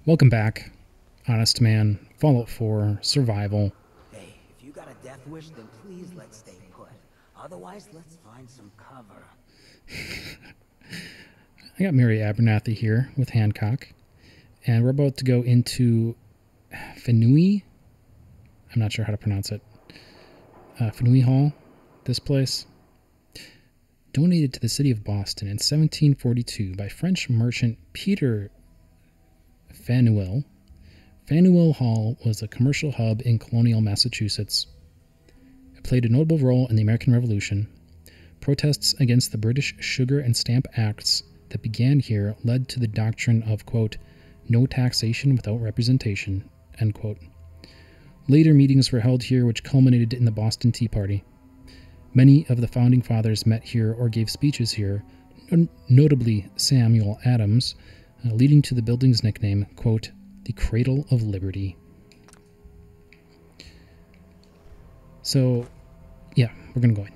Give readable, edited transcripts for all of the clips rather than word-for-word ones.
Welcome back, Honest Man, Fallout 4, Survival. Hey, if you got a death wish, then please let's stay put. Otherwise, let's find some cover. I got Mary Abernathy here with Hancock, and we're about to go into Fenui. I'm not sure how to pronounce it. Fenui Hall, this place. Donated to the city of Boston in 1742 by French merchant Peter Fanuel. Fanuel Hall was a commercial hub in colonial Massachusetts. It played a notable role in the American Revolution. Protests against the British Sugar and Stamp Acts that began here led to the doctrine of, quote, no taxation without representation, end quote. Later meetings were held here which culminated in the Boston Tea Party. Many of the founding fathers met here or gave speeches here, notably Samuel Adams, leading to the building's nickname, quote, the Cradle of Liberty. So, yeah, we're going to go in.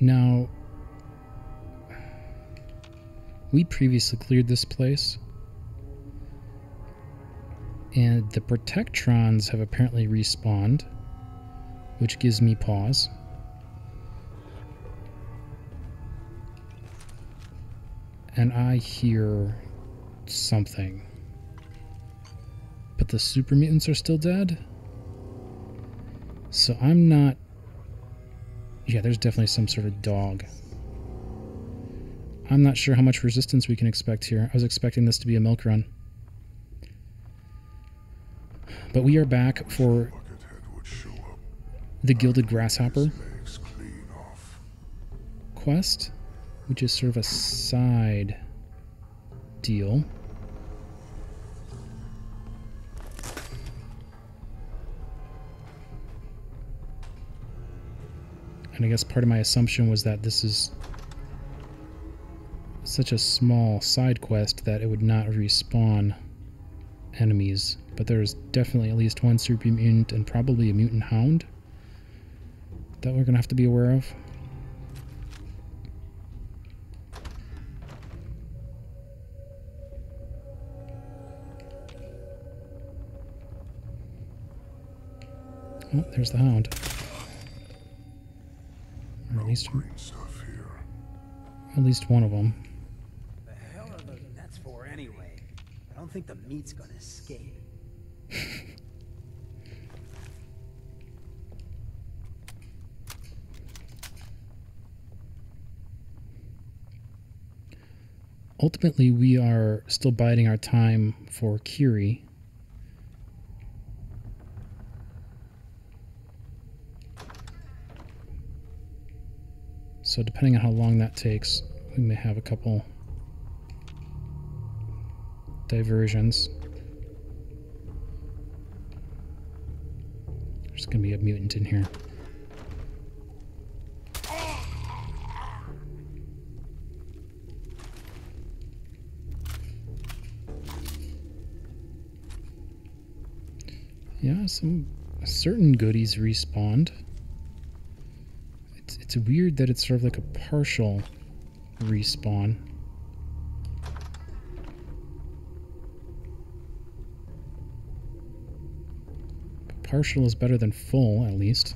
Now, we previously cleared this place, and the Protectrons have apparently respawned, which gives me pause. And I hear something. But the super mutants are still dead? So I'm not... Yeah, there's definitely some sort of dog. I'm not sure how much resistance we can expect here. I was expecting this to be a milk run. But we are back for the Gilded Grasshopper quest, which is sort of a side deal. And I guess part of my assumption was that this is such a small side quest that it would not respawn enemies. But there's definitely at least one super mutant and probably a mutant hound that we're going to have to be aware of. Oh, there's the hound. Or at least one of them. The hell are those nets for anyway? I don't think the meat's gonna escape. Ultimately, we are still biding our time for Curie. So depending on how long that takes, we may have a couple diversions. There's going to be a mutant in here. Yeah, some certain goodies respawned. It's weird that it's sort of like a partial respawn. But partial is better than full, at least.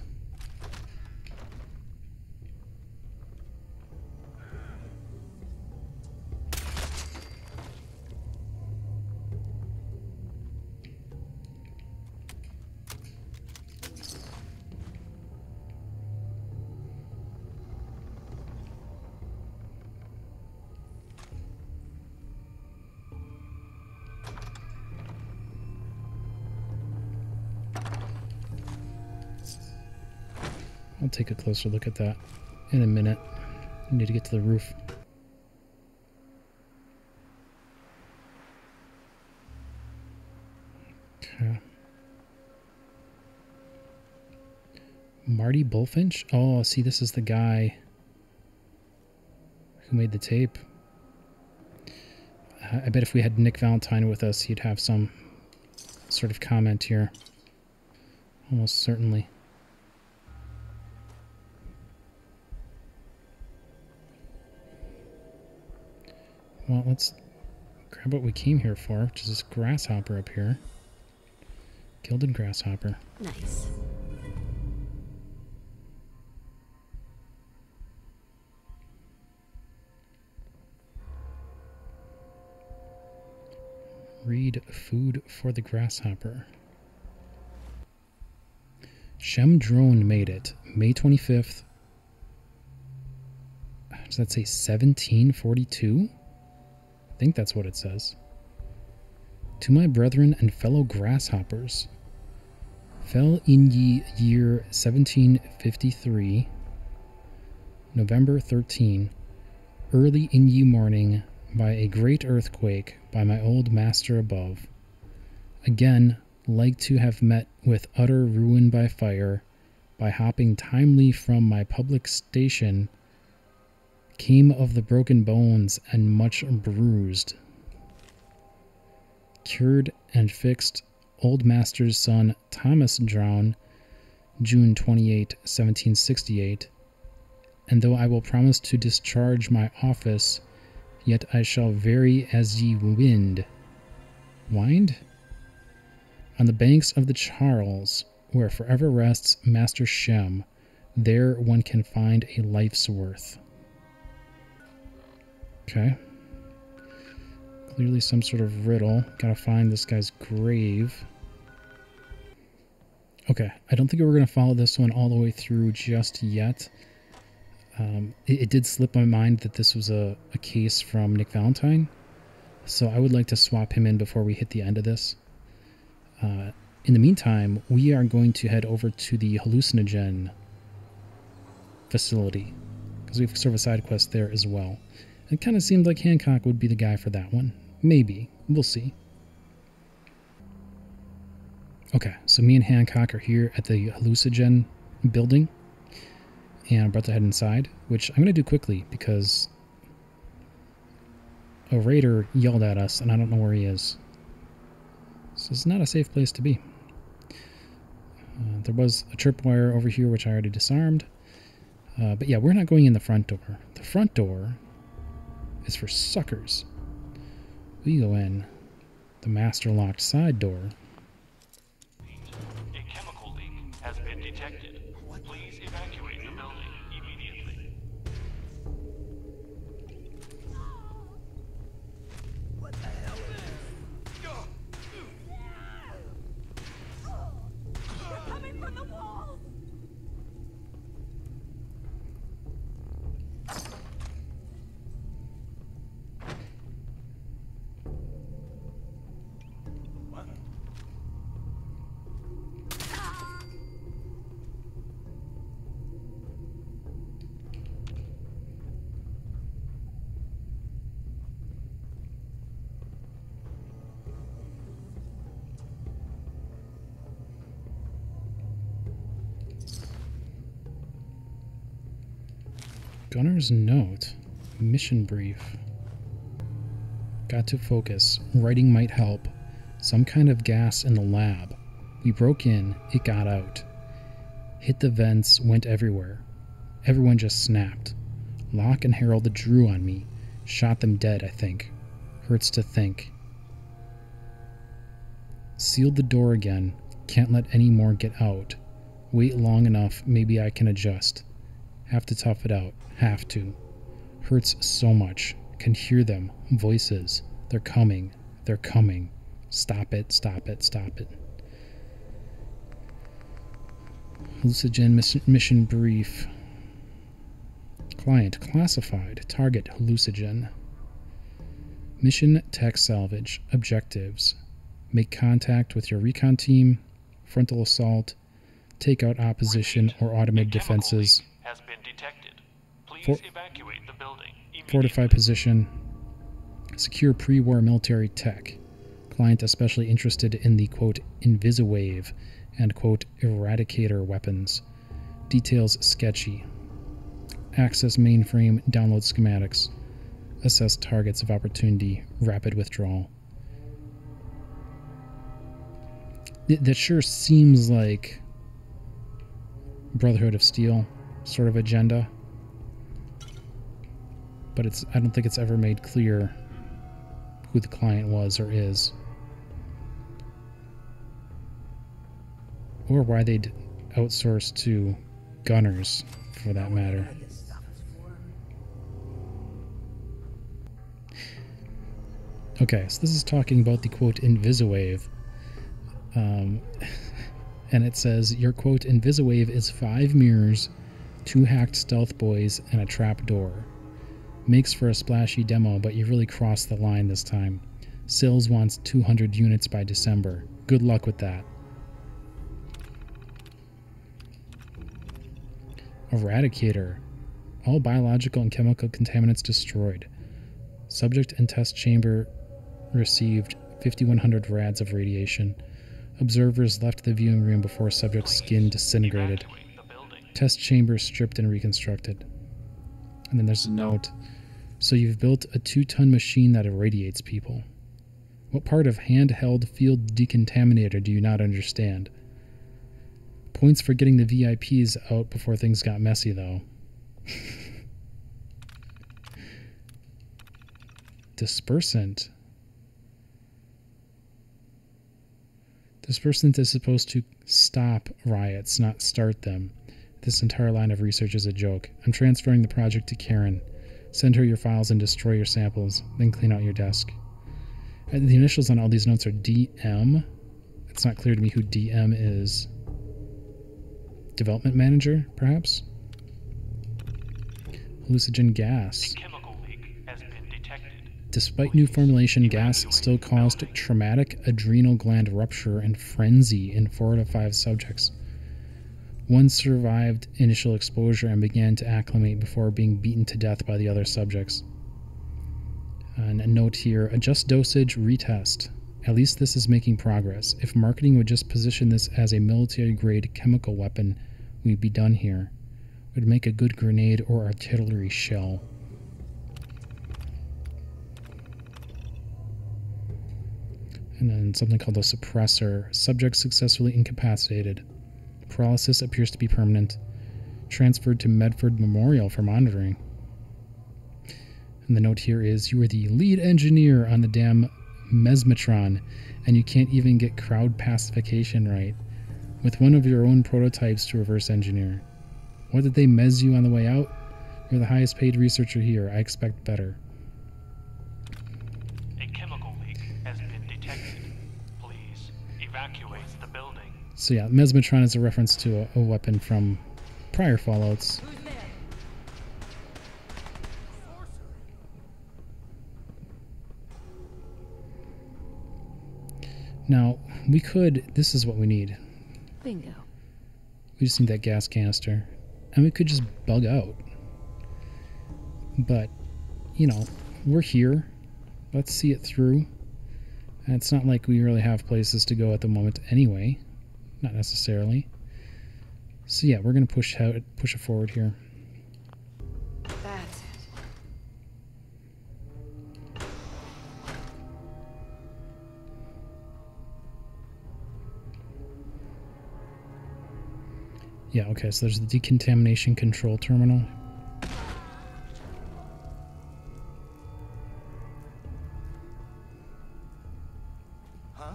I'll take a closer look at that in a minute. I need to get to the roof. Okay. Marty Bullfinch? Oh, see, this is the guy who made the tape. I bet if we had Nick Valentine with us, he'd have some sort of comment here. Almost certainly. Well, let's grab what we came here for, which is this grasshopper up here. Gilded Grasshopper. Nice. Read Food for the Grasshopper. Shem drone made it. May 25th. Does that say 1742? I think that's what it says. To my brethren and fellow grasshoppers, fell in ye year 1753, November 13, early in ye morning, by a great earthquake, by my old master above. Again, like to have met with utter ruin by fire, by hopping timely from my public station, came of the broken bones and much bruised. Cured and fixed, old master's son Thomas drown, June 28, 1768, and though I will promise to discharge my office, yet I shall vary as ye wind. Wind? On the banks of the Charles, where forever rests Master Shem, there one can find a life's worth. Okay. Clearly some sort of riddle. Gotta find this guy's grave. Okay, I don't think we're going to follow this one all the way through just yet. It did slip my mind that this was a case from Nick Valentine, so I would like to swap him in before we hit the end of this. In the meantime, we are going to head over to the HalluciGen facility, because we have sort of a side quest there as well. It kind of seemed like Hancock would be the guy for that one. Maybe. We'll see. Okay, so me and Hancock are here at the HalluciGen building, and I'm about to head inside, which I'm going to do quickly because a raider yelled at us and I don't know where he is. So it's not a safe place to be. There was a tripwire over here which I already disarmed. But yeah, we're not going in the front door. The front door is for suckers. We go in the master locked side door. A chemical leak has been detected. Please evacuate the building immediately. What the hell is this? They're coming from the walls! Gunner's note. Mission brief. Got to focus. Writing might help. Some kind of gas in the lab. We broke in. It got out. Hit the vents. Went everywhere. Everyone just snapped. Locke and Harold drew on me. Shot them dead, I think. Hurts to think. Sealed the door again. Can't let any more get out. Wait long enough. Maybe I can adjust. Have to tough it out. Have to. Hurts so much. Can hear them. Voices. They're coming. They're coming. Stop it. Stop it. Stop it. HalluciGen mission brief. Client classified. Target HalluciGen. Mission tech salvage. Objectives. Make contact with your recon team. Frontal assault. Take out opposition or automated defenses. Has been detected. Please evacuate the building immediately. Fortify position. Secure pre-war military tech. Client especially interested in the, quote, Invisiwave and, quote, Eradicator weapons. Details sketchy. Access mainframe, download schematics. Assess targets of opportunity, rapid withdrawal. That sure seems like Brotherhood of Steel sort of agenda. But I don't think it's ever made clear who the client was or is. Or why they'd outsource to gunners, for that matter. Okay, so this is talking about the quote Invisiwave. And it says, your quote Invisiwave is 5 mirrors, 2 hacked stealth boys, and a trap door. Makes for a splashy demo, but you really crossed the line this time. Sales wants 200 units by December. Good luck with that. Eradicator. All biological and chemical contaminants destroyed. Subject and test chamber received 5,100 rads of radiation. Observers left the viewing room before subject's skin disintegrated. Test chamber stripped and reconstructed. And then there's a note. So you've built a 2-ton machine that irradiates people. What part of handheld field decontaminator do you not understand? Points for getting the VIPs out before things got messy, though. Dispersant. Dispersant is supposed to stop riots, not start them. This entire line of research is a joke. I'm transferring the project to Karen. Send her your files and destroy your samples, then clean out your desk. And the initials on all these notes are DM. It's not clear to me who DM is. Development manager, perhaps? HalluciGen gas. A chemical leak has been detected. Despite new formulation, gas still caused traumatic adrenal gland rupture and frenzy in 4 to 5 subjects. One survived initial exposure and began to acclimate before being beaten to death by the other subjects. And a note here, adjust dosage, retest. At least this is making progress. If marketing would just position this as a military-grade chemical weapon, we'd be done here. It would make a good grenade or artillery shell. And then something called a suppressor. Subject successfully incapacitated. Paralysis appears to be permanent. Transferred to Medford Memorial for monitoring. And the note here is, you were the lead engineer on the damn mesmetron, and you can't even get crowd pacification right. With one of your own prototypes to reverse engineer. What did they mez you on the way out? You're the highest paid researcher here. I expect better. A chemical leak has been detected. Please evacuate the building. So yeah, mesmetron is a reference to a weapon from prior Fallouts. Now, we could... This is what we need. Bingo. We just need that gas canister. And we could just bug out. But, you know, we're here. Let's see it through. And it's not like we really have places to go at the moment anyway. Not necessarily. So yeah, we're going to push it forward here. That's it. Yeah, okay, so there's the decontamination control terminal. Huh?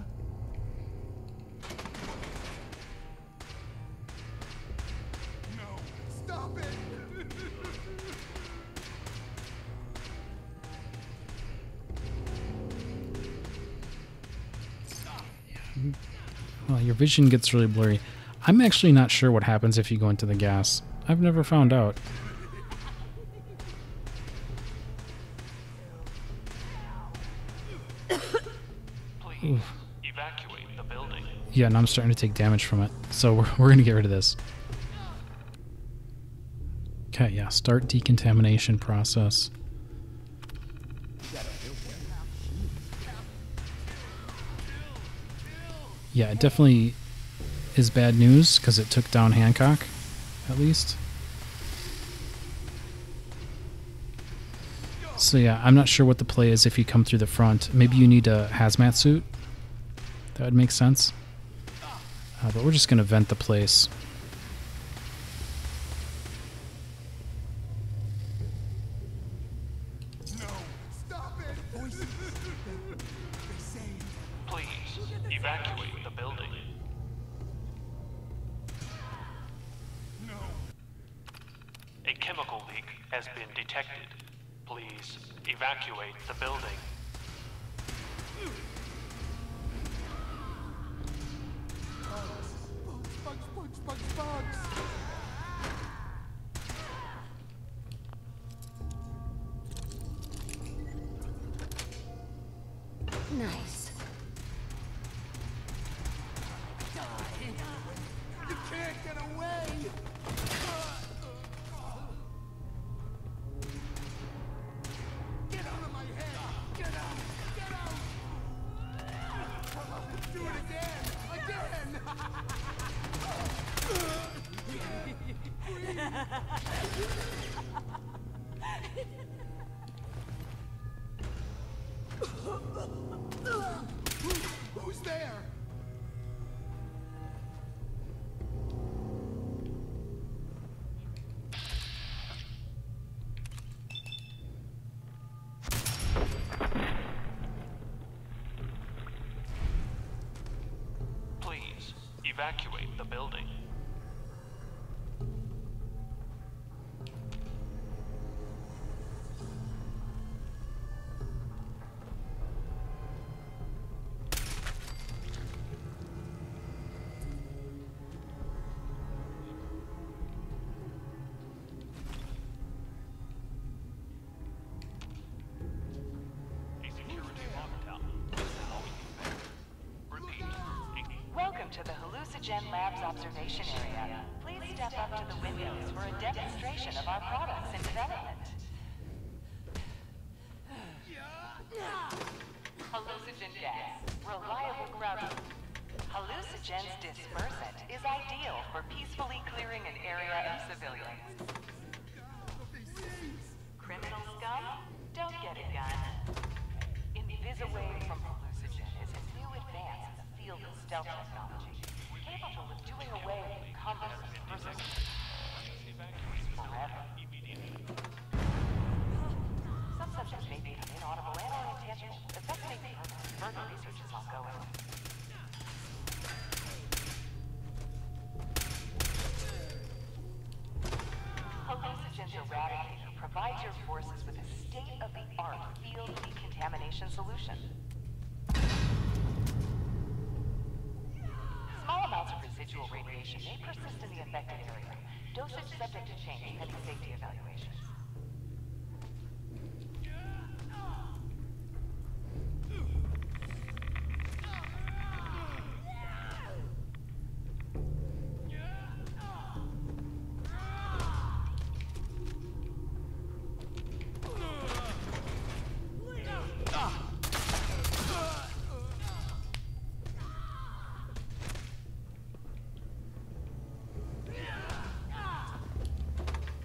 No, stop it! Well, your vision gets really blurry. I'm actually not sure what happens if you go into the gas. I've never found out. Please evacuate the building. Yeah, and I'm starting to take damage from it. So we're going to get rid of this. Okay, yeah, start decontamination process. Yeah, it definitely is bad news because it took down Hancock, at least. So yeah, I'm not sure what the play is if you come through the front. Maybe you need a hazmat suit. That would make sense. But we're just going to vent the place. No, stop it! Voices. Please evacuate the building. No. A chemical leak has been detected. Please evacuate the building. Bugs. Nice. You can't get away! Get out of my head! Get out! Get out! Do it again! Who's there? Please evacuate the building. Welcome to the HalluciGen Labs observation area. Please step up to the windows for a demonstration of our products in development. HalluciGen gas, reliable gravity. HalluciGen's dispersant is ideal for peacefully clearing an area of civilians. Criminal scum? Don't get a gun. Invisiwave from HalluciGen is a new advance in the field of stealth technology, capable of doing away with cumbersome resistance forever. Some subjects may become inaudible and/or intangible. Effects may be permanent. Further research is ongoing. HalluciGen's Eradicator provides your forces with a state-of-the-art field decontamination solution. Small amounts of residual radiation may persist in the affected area. Dosage subject to change pending safety evaluations.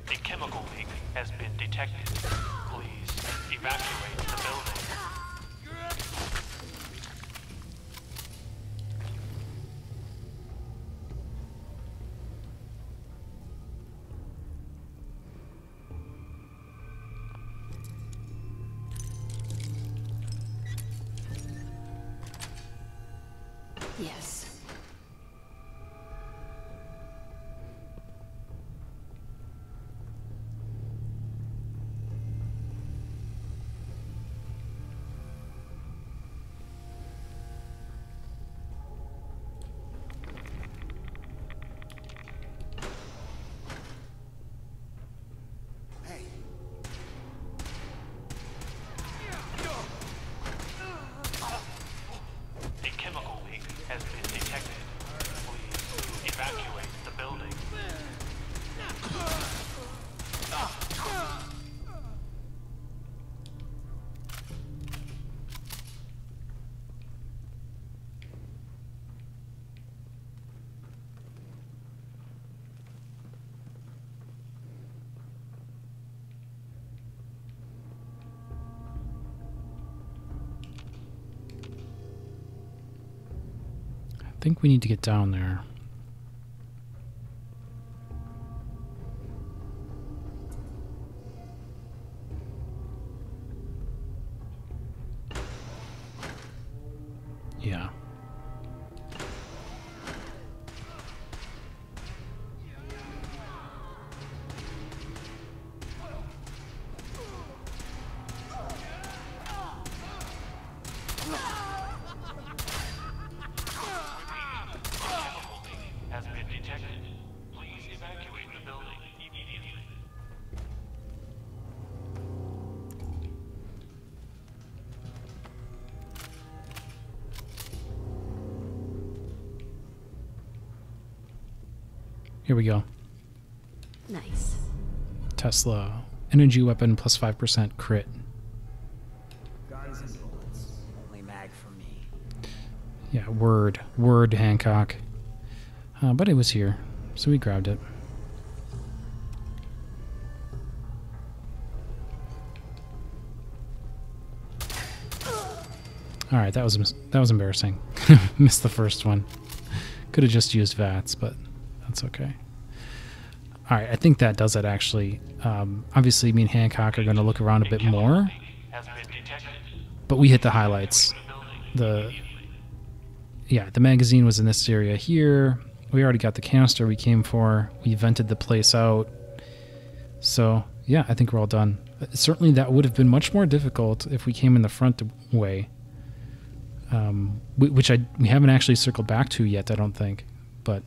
A chemical leak has been detected. Please evacuate the building. Yes. Hey. A chemical leak has been detected. Please evacuate the building. I think we need to get down there. Yeah. Has been detected. Please evacuate the building immediately. Here we go. Nice. Tesla. Energy weapon plus 5% crit. Guns and bullets. Only mag for me. Yeah, word. Word, Hancock. But it was here, so we grabbed it. Alright, that was embarrassing. Missed the first one. Could have just used VATS, but that's okay. Alright, I think that does it actually. Obviously, me and Hancock are going to look around a bit more. Has been detected. But we hit the highlights. The magazine was in this area here. We already got the canister we came for. We vented the place out. So, yeah, I think we're all done. Certainly that would have been much more difficult if we came in the front way. Which we haven't actually circled back to yet, I don't think. But,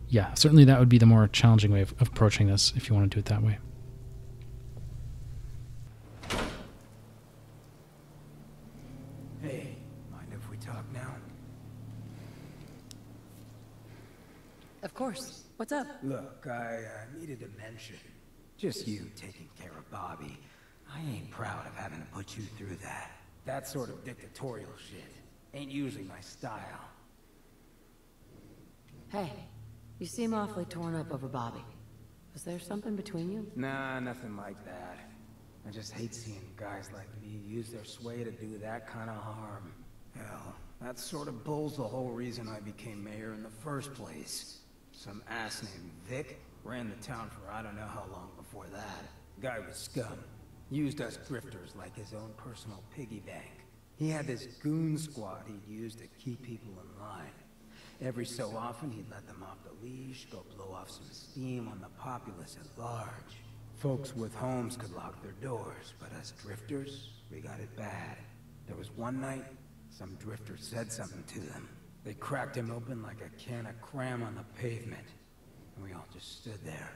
yeah, certainly that would be the more challenging way of approaching this, if you want to do it that way. Hey, mind if we talk now? Of course. What's up? Look, I needed to mention. Just you taking care of Bobby. I ain't proud of having to put you through that. That sort of dictatorial shit ain't usually my style. Hey, you seem awfully torn up over Bobby. Was there something between you? Nah, nothing like that. I just hate seeing guys like me use their sway to do that kind of harm. Hell, that sort of bull's the whole reason I became mayor in the first place. Some ass named Vic ran the town for I don't know how long before that. Guy was scum. Used us grifters like his own personal piggy bank. He had this goon squad he'd use to keep people in line. Every so often he'd let them off the leash, go blow off some steam on the populace at large. Folks with homes could lock their doors, but us drifters, we got it bad. There was one night, some drifter said something to them. They cracked him open like a can of cram on the pavement. And we all just stood there,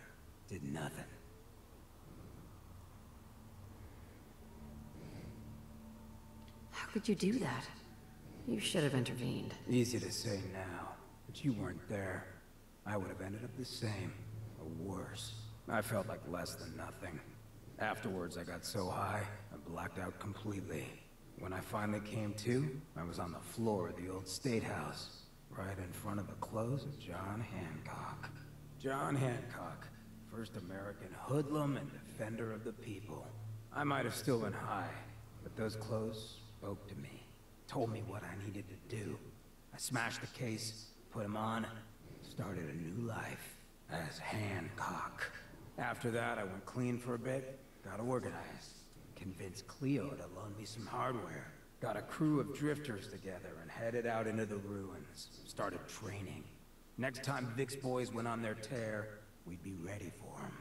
did nothing. How could you do that? You should have intervened. Easy to say now, but you weren't there. I would have ended up the same, or worse. I felt like less than nothing. Afterwards, I got so high, I blacked out completely. When I finally came to, I was on the floor of the old State House, right in front of the clothes of John Hancock. John Hancock, first American hoodlum and defender of the people. I might have still been high, but those clothes spoke to me, told me what I needed to do. I smashed the case, put him on, started a new life as Hancock. After that, I went clean for a bit, got organized, convinced Cleo to loan me some hardware, got a crew of drifters together and headed out into the ruins, started training. Next time Vic's boys went on their tear, we'd be ready for them.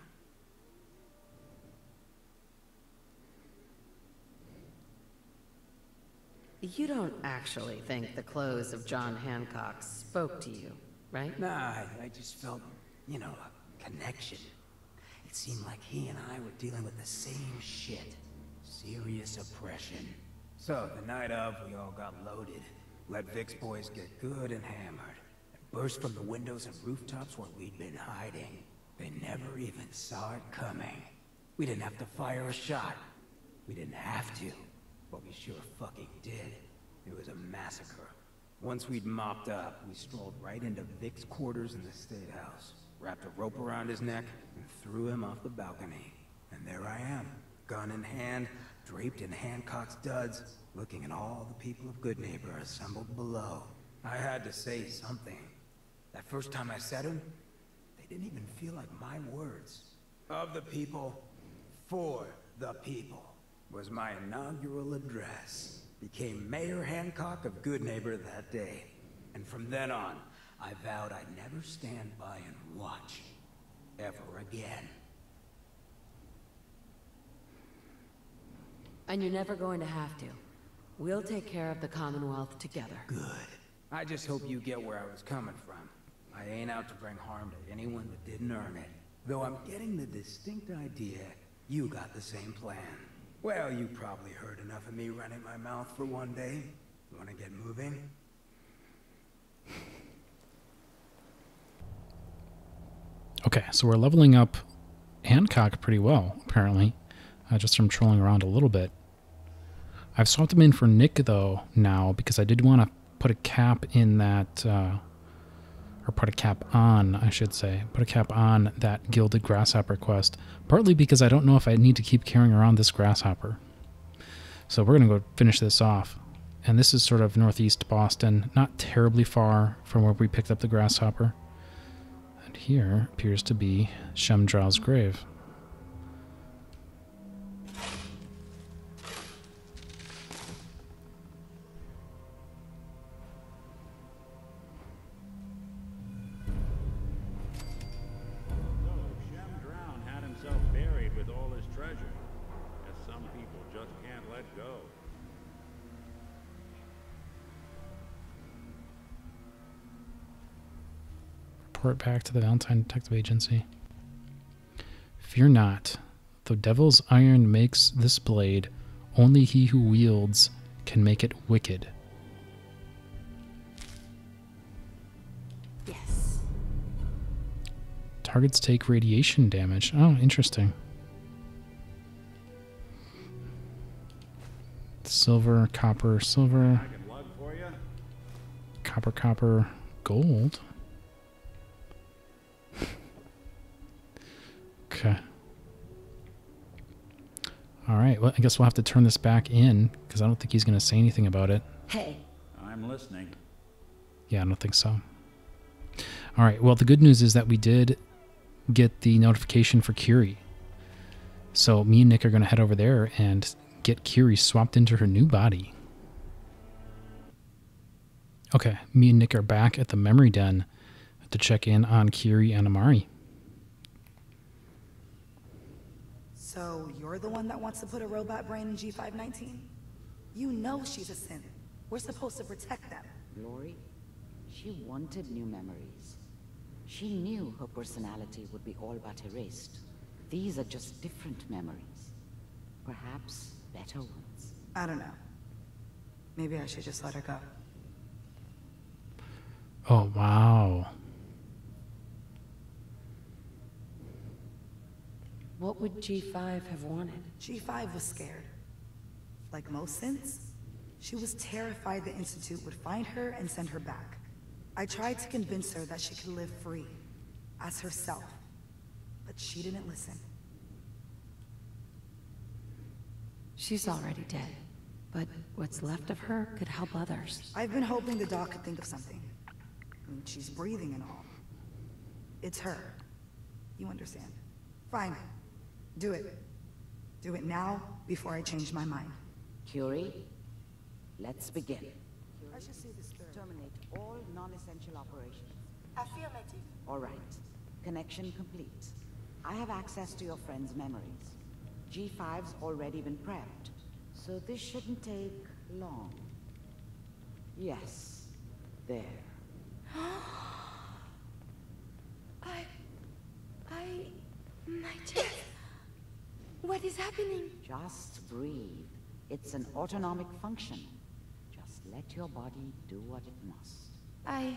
You don't actually think the clothes of John Hancock spoke to you, right? Nah, I just felt, you know, a connection. It seemed like he and I were dealing with the same shit. Serious oppression. So, the night of, we all got loaded. Let Vic's boys get good and hammered. And burst from the windows and rooftops where we'd been hiding. They never even saw it coming. We didn't have to fire a shot. We didn't have to. But we sure fucking did. It was a massacre. Once we'd mopped up, we strolled right into Vic's quarters in the State House, wrapped a rope around his neck, and threw him off the balcony. And there I am, gun in hand, draped in Hancock's duds, looking at all the people of Goodneighbor assembled below. I had to say something. That first time I said them, they didn't even feel like my words. Of the people, for the people, was my inaugural address. became Mayor Hancock of Good Neighbor that day. And from then on, I vowed I'd never stand by and watch. Ever again. And you're never going to have to. We'll take care of the Commonwealth together. Good. I just hope you get where I was coming from. I ain't out to bring harm to anyone that didn't earn it. Though I'm getting the distinct idea you got the same plan. Well, you probably heard enough of me running my mouth for one day. Wanna get moving? Okay, so we're leveling up Hancock pretty well, apparently. Just from trolling around a little bit. I've swapped him in for Nick, though, now, because I did want to put a cap in that... or put a cap on, I should say. Put a cap on that Gilded Grasshopper quest. Partly because I don't know if I need to keep carrying around this grasshopper. So we're going to go finish this off. And this is sort of northeast Boston. Not terribly far from where we picked up the grasshopper. And here appears to be Shemdraw's grave. Report back to the Valentine Detective Agency. Fear not. Though devil's iron makes this blade, only he who wields can make it wicked. Yes. Targets take radiation damage. Oh, interesting. Silver, copper, silver. Copper, copper, gold. Okay. Alright, well, I guess we'll have to turn this back in, because I don't think he's going to say anything about it. Hey. I'm listening. Yeah, I don't think so. Alright, well, the good news is that we did get the notification for Curie. So me and Nick are going to head over there and get Curie swapped into her new body. Okay, me and Nick are back at the memory den to check in on Curie and Amari. So you're the one that wants to put a robot brain in G519? You know she's a synth. We're supposed to protect them. Glory, she wanted new memories. She knew her personality would be all but erased. These are just different memories. Perhaps better ones. I don't know. Maybe I should just let her go. Oh, wow. What would G5 have wanted? G5 was scared. Like most synths, she was terrified the Institute would find her and send her back. I tried to convince her that she could live free, as herself, but she didn't listen. She's already dead, but what's left of her could help others. I've been hoping the doc could think of something. I mean, she's breathing and all. It's her. You understand. Fine. Do it. Do it now, before I change my mind. Curie, let's begin. I should see this through. Terminate all non-essential operations. Affirmative. All right. Connection complete. I have access to your friend's memories. G5's already been prepped, so this shouldn't take long. Yes. There. My chest. What is happening? Just breathe. It's an autonomic function. Just let your body do what it must. I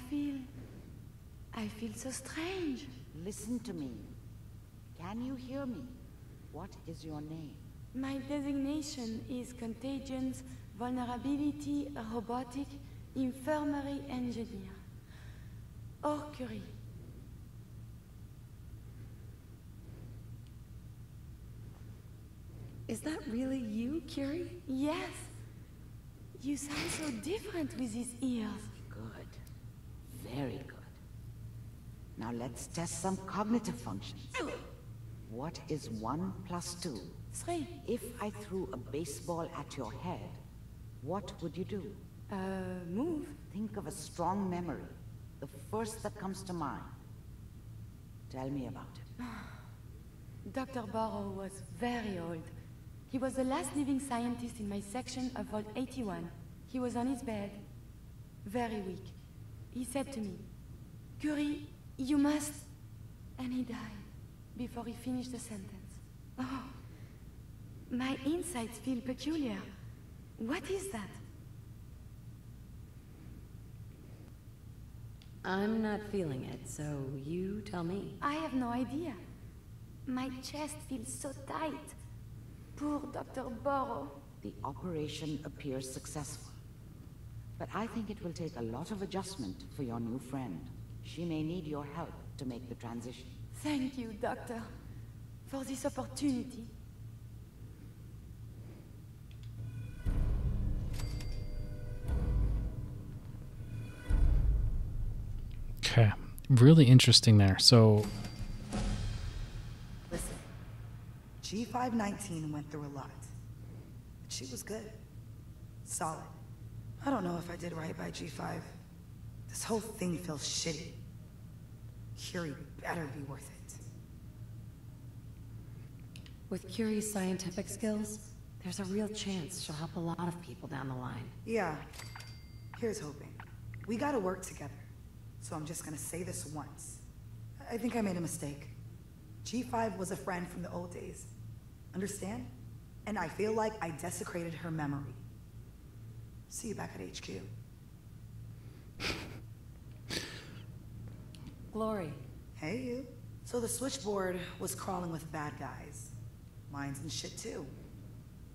feel so strange. Listen to me. Can you hear me? What is your name? My designation is Contagions, Vulnerability, Robotic, Infirmary Engineer. Or Curie. Is that really you, Curie? Yes. You sound so different with these ears. Good. Very good. Now let's test some cognitive functions. What is 1 + 2? 3. If I threw a baseball at your head, what would you do? Move. Think of a strong memory, the first that comes to mind. Tell me about it. Dr. Burrow was very old. He was the last living scientist in my section of Vault 81. He was on his bed, very weak. He said to me, "Curie, you must..." And he died before he finished the sentence. Oh, my insights feel peculiar. What is that? I'm not feeling it, so you tell me. I have no idea. My chest feels so tight. Poor Dr. Burrow. The operation appears successful. But I think it will take a lot of adjustment for your new friend. She may need your help to make the transition. Thank you, Doctor, for this opportunity. Okay, really interesting there. So, Listen, G519 went through a lot. But she was good. Solid. I don't know if I did right by G5. This whole thing feels shitty. Curie better be worth it. With Curie's scientific skills, there's a real chance she'll help a lot of people down the line. Yeah. Here's hoping. We gotta work together. So I'm just gonna say this once. I think I made a mistake. G5 was a friend from the old days. Understand? And I feel like I desecrated her memory. See you back at HQ. Glory. Hey, you. So the switchboard was crawling with bad guys. Mines and shit, too.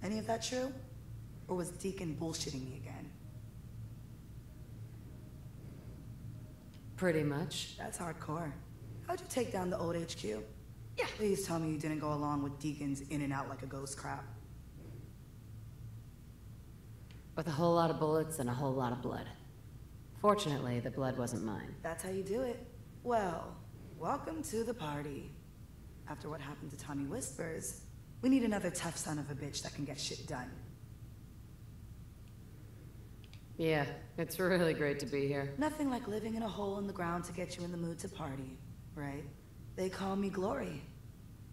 Any of that true? Or was Deacon bullshitting me again? Pretty much. That's hardcore. How'd you take down the old HQ? Yeah. Please tell me you didn't go along with Deacon's in and out like a ghost crap. With a whole lot of bullets and a whole lot of blood. Fortunately, the blood wasn't mine. That's how you do it. Well, welcome to the party. After what happened to Tommy Whispers, we need another tough son of a bitch that can get shit done. Yeah, it's really great to be here. Nothing like living in a hole in the ground to get you in the mood to party, right? They call me Glory,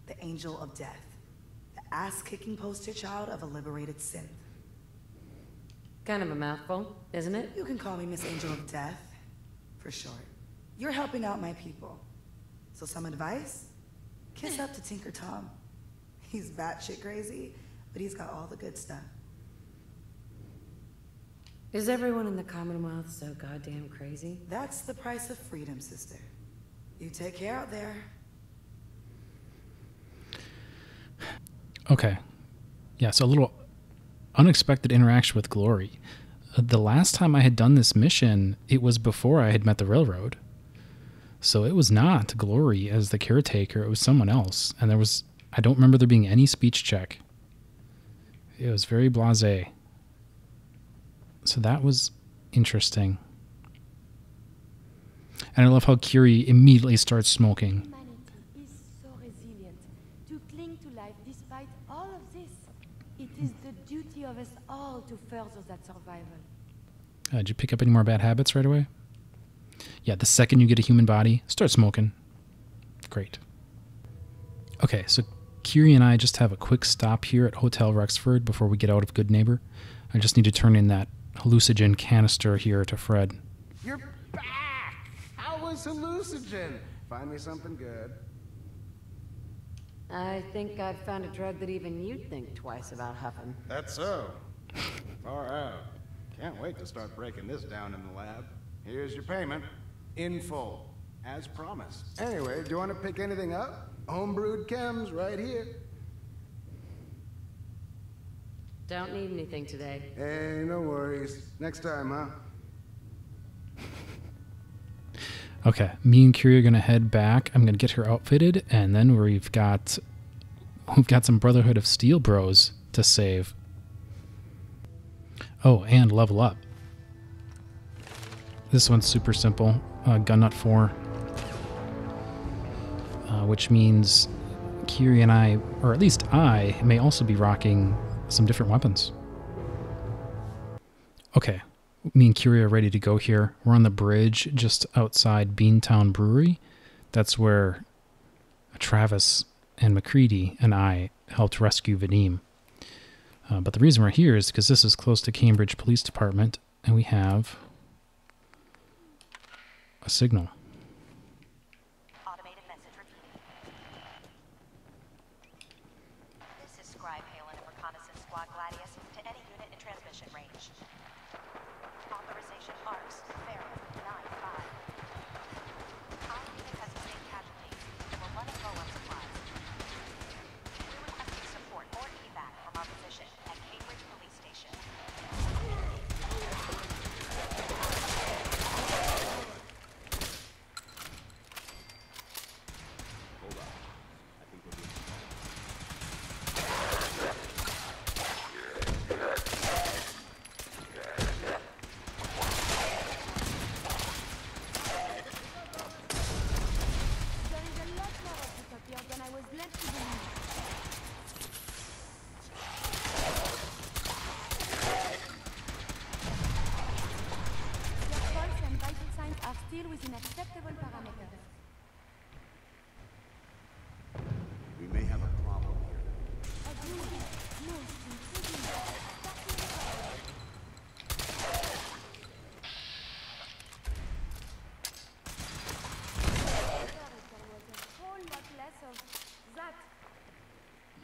the Angel of Death, the ass-kicking poster child of a liberated synth. Kind of a mouthful, isn't it? You can call me Miss Angel of Death, for short. You're helping out my people. So some advice? Kiss up to Tinker Tom. He's batshit crazy, but he's got all the good stuff. Is everyone in the Commonwealth so goddamn crazy? That's the price of freedom, sister. You take care out there. okay. Yeah, so a little unexpected interaction with Glory. The last time I had done this mission, it was before I had met the Railroad. So it was not Glory as the caretaker, it was someone else. And I don't remember there being any speech check. It was very blasé. So that was interesting. And I love how Curie immediately starts smoking. Humanity is so resilient to cling to life despite all of this. It is the duty of us all to further that survival. Did you pick up any more bad habits right away? Yeah, the second you get a human body, start smoking. Great. Okay, so Curie and I just have a quick stop here at Hotel Roxford before we get out of Good Neighbor. I just need to turn in that HalluciGen canister here to Fred. You're back! How was HalluciGen? Find me something good. I think I've found a drug that even you'd think twice about huffing. That's so. Far out. Can't wait to start breaking this down in the lab. Here's your payment. In full. As promised. Anyway, do you want to pick anything up? Homebrewed chems right here. Don't need anything today. Hey, no worries. Next time, huh? Okay, me and Curie are going to head back. I'm going to get her outfitted, and then we've got some Brotherhood of Steel bros to save. Oh, and level up. This one's super simple. Gun nut 4. Which means Curie and I, or at least I, may also be rocking some different weapons. Okay, me and Curie are ready to go here. We're on the bridge just outside Beantown Brewery. That's where Travis and McCready and I helped rescue Vadim. But the reason we're here is because this is close to Cambridge Police Department, and we have a signal. Automated message repeated. This is Scribe Halen of Reconnaissance Squad Gladius to any unit in transmission range. Authorization ARCS, Feral, 9-5. Our unit has escaped casualties, and we're running low on supplies. We're requesting support or evac from our position at Cambridge Police Station. Within acceptable parameters. We may have a problem here.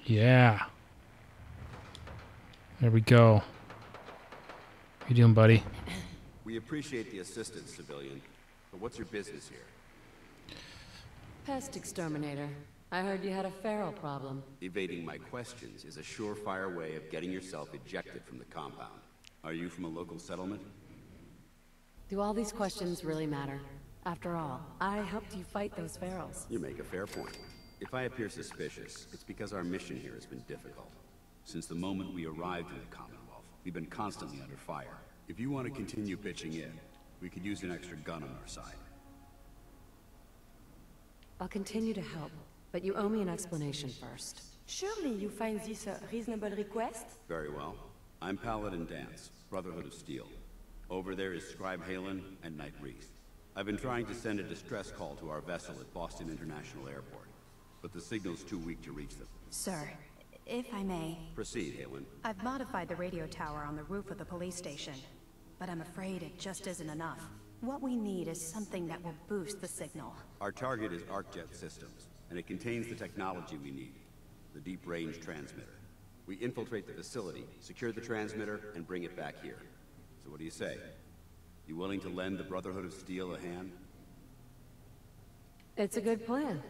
Yeah. There we go. How you doing, buddy? We appreciate the assistance, civilian. But what's your business here? Pest exterminator. I heard you had a feral problem. Evading my questions is a surefire way of getting yourself ejected from the compound. Are you from a local settlement? Do all these questions really matter? After all, I helped you fight those ferals. You make a fair point. If I appear suspicious, it's because our mission here has been difficult. Since the moment we arrived in the Commonwealth, we've been constantly under fire. If you want to continue pitching in, we could use an extra gun on our side. I'll continue to help, but you owe me an explanation first. Surely you find this a reasonable request? Very well. I'm Paladin Dance, Brotherhood of Steel. Over there is Scribe Halen and Knight Reese. I've been trying to send a distress call to our vessel at Boston International Airport, but the signal's too weak to reach them. Sir, if I may... Proceed, Halen. I've modified the radio tower on the roof of the police station, but I'm afraid it just isn't enough. What we need is something that will boost the signal. Our target is ArcJet Systems, and it contains the technology we need, the deep-range transmitter. We infiltrate the facility, secure the transmitter, and bring it back here. So what do you say? You willing to lend the Brotherhood of Steel a hand? It's a good plan,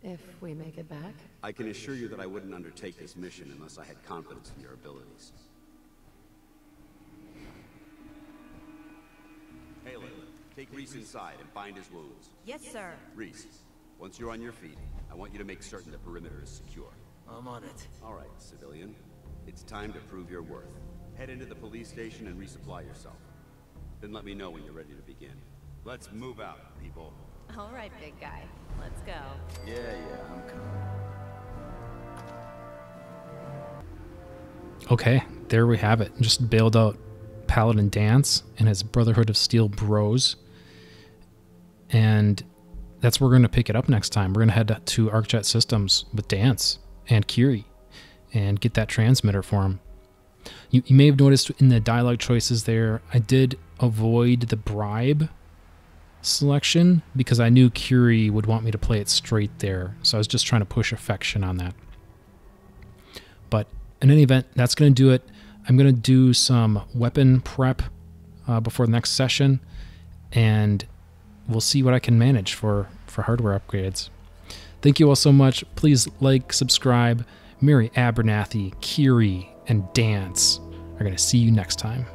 if we make it back. I can assure you that I wouldn't undertake this mission unless I had confidence in your abilities. Halen, take Reese inside and bind his wounds. Yes, sir. Reese, once you're on your feet, I want you to make certain the perimeter is secure. I'm on it. All right, civilian. It's time to prove your worth. Head into the police station and resupply yourself. Then let me know when you're ready to begin. Let's move out, people. All right, big guy. Let's go. Yeah, I'm coming. Okay, there we have it. Just bailed out Paladin Dance and his Brotherhood of Steel bros. And that's where we're going to pick it up next time. We're going to head to ArcJet Systems with Dance and Curie and get that transmitter for him. You may have noticed in the dialogue choices there, I did avoid the bribe selection because I knew Curie would want me to play it straight there. So I was just trying to push affection on that. But in any event, that's going to do it. I'm going to do some weapon prep before the next session, and we'll see what I can manage for hardware upgrades. Thank you all so much. Please like, subscribe. Mary Abernathy, Curie, and Dance are going to see you next time.